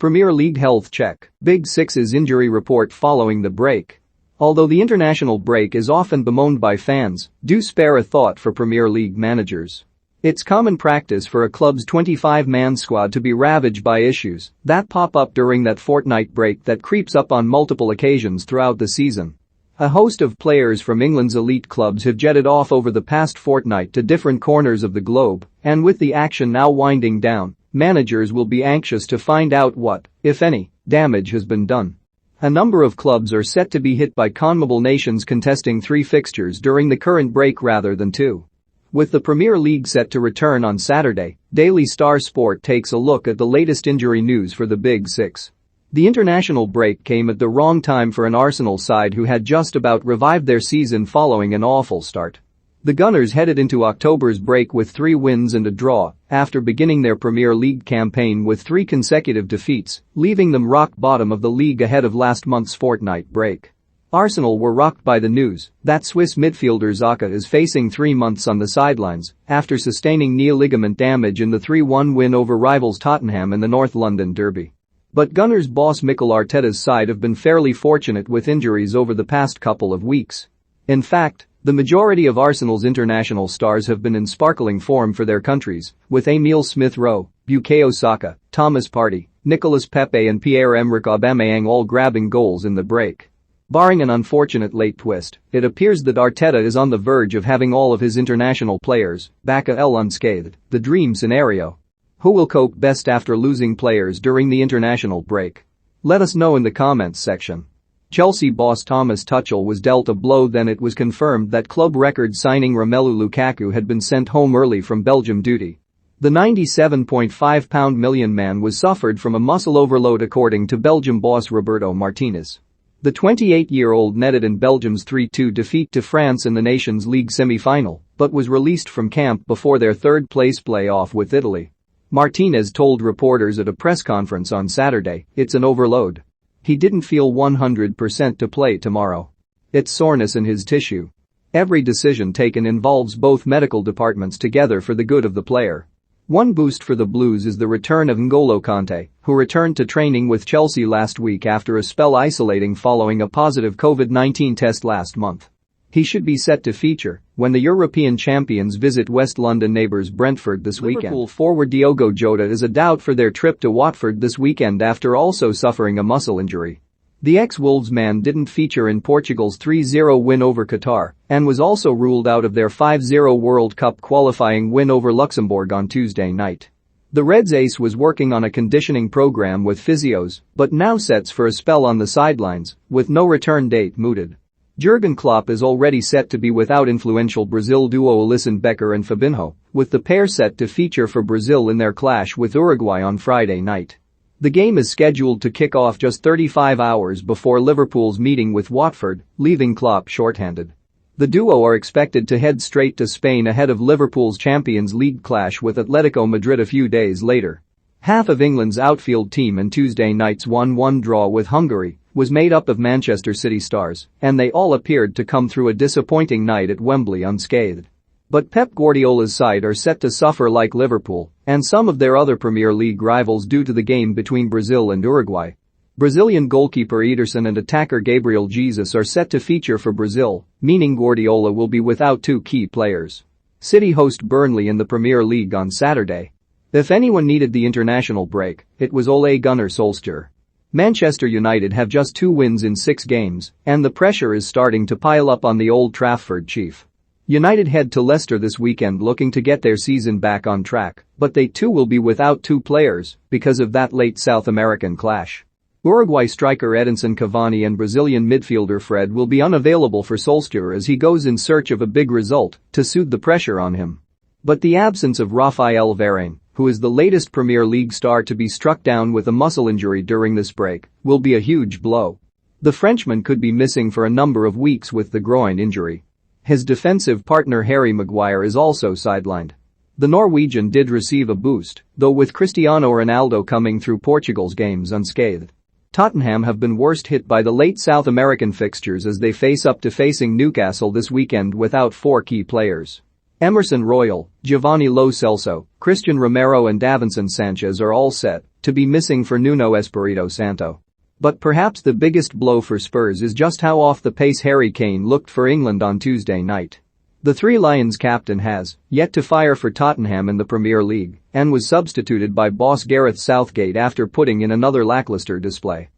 Premier League health check, Big Six's injury report following the break. Although the international break is often bemoaned by fans, do spare a thought for Premier League managers. It's common practice for a club's 25-man squad to be ravaged by issues that pop up during that fortnight break that creeps up on multiple occasions throughout the season. A host of players from England's elite clubs have jetted off over the past fortnight to different corners of the globe, and with the action now winding down, managers will be anxious to find out what, if any, damage has been done. A number of clubs are set to be hit by CONMEBOL nations contesting 3 fixtures during the current break rather than 2. With the Premier League set to return on Saturday, Daily Star Sport takes a look at the latest injury news for the Big Six. The international break came at the wrong time for an Arsenal side who had just about revived their season following an awful start. The Gunners headed into October's break with 3 wins and a draw after beginning their Premier League campaign with 3 consecutive defeats, leaving them rock bottom of the league ahead of last month's fortnight break. Arsenal were rocked by the news that Swiss midfielder Xhaka is facing 3 months on the sidelines after sustaining knee ligament damage in the 3-1 win over rivals Tottenham in the North London derby. But Gunners boss Mikel Arteta's side have been fairly fortunate with injuries over the past couple of weeks. In fact, the majority of Arsenal's international stars have been in sparkling form for their countries, with Emile Smith-Rowe, Bukayo Saka, Thomas Partey, Nicolas Pepe and Pierre-Emerick Aubameyang all grabbing goals in the break. Barring an unfortunate late twist, it appears that Arteta is on the verge of having all of his international players back unscathed, the dream scenario. Who will cope best after losing players during the international break? Let us know in the comments section. Chelsea boss Thomas Tuchel was dealt a blow then it was confirmed that club record signing Romelu Lukaku had been sent home early from Belgium duty. The £97.5 million man was suffered from a muscle overload according to Belgium boss Roberto Martinez. The 28-year-old netted in Belgium's 3-2 defeat to France in the Nations League semi-final, but was released from camp before their third-place play-off with Italy. Martinez told reporters at a press conference on Saturday, "It's an overload. He didn't feel 100% to play tomorrow. It's soreness in his tissue. Every decision taken involves both medical departments together for the good of the player." One boost for the Blues is the return of N'Golo Kanté, who returned to training with Chelsea last week after a spell isolating following a positive COVID-19 test last month. He should be set to feature when the European champions visit West London neighbours Brentford this weekend. Liverpool forward Diogo Jota is a doubt for their trip to Watford this weekend after also suffering a muscle injury. The ex-Wolves man didn't feature in Portugal's 3-0 win over Qatar and was also ruled out of their 5-0 World Cup qualifying win over Luxembourg on Tuesday night. The Reds ace was working on a conditioning program with physios, but now sets for a spell on the sidelines, with no return date mooted. Jurgen Klopp is already set to be without influential Brazil duo Alisson Becker and Fabinho, with the pair set to feature for Brazil in their clash with Uruguay on Friday night. The game is scheduled to kick off just 35 hours before Liverpool's meeting with Watford, leaving Klopp shorthanded. The duo are expected to head straight to Spain ahead of Liverpool's Champions League clash with Atletico Madrid a few days later. Half of England's outfield team in Tuesday night's 1-1 draw with Hungary was made up of Manchester City stars, and they all appeared to come through a disappointing night at Wembley unscathed. But Pep Guardiola's side are set to suffer like Liverpool and some of their other Premier League rivals due to the game between Brazil and Uruguay. Brazilian goalkeeper Ederson and attacker Gabriel Jesus are set to feature for Brazil, meaning Guardiola will be without 2 key players. City host Burnley in the Premier League on Saturday. If anyone needed the international break, it was Ole Gunnar Solskjaer. Manchester United have just 2 wins in 6 games, and the pressure is starting to pile up on the Old Trafford chief. United head to Leicester this weekend looking to get their season back on track, but they too will be without 2 players because of that late South American clash. Uruguay striker Edinson Cavani and Brazilian midfielder Fred will be unavailable for Solskjaer as he goes in search of a big result to soothe the pressure on him. But the absence of Rafael Varane, who is the latest Premier League star to be struck down with a muscle injury during this break, will be a huge blow. The Frenchman could be missing for a number of weeks with the groin injury. His defensive partner Harry Maguire is also sidelined. The Norwegian did receive a boost, though with Cristiano Ronaldo coming through Portugal's games unscathed. Tottenham have been worst hit by the late South American fixtures as they face up to facing Newcastle this weekend without 4 key players. Emerson Royal, Giovanni Lo Celso, Christian Romero and Davinson Sanchez are all set to be missing for Nuno Espirito Santo. But perhaps the biggest blow for Spurs is just how off the pace Harry Kane looked for England on Tuesday night. The Three Lions captain has yet to fire for Tottenham in the Premier League and was substituted by boss Gareth Southgate after putting in another lackluster display.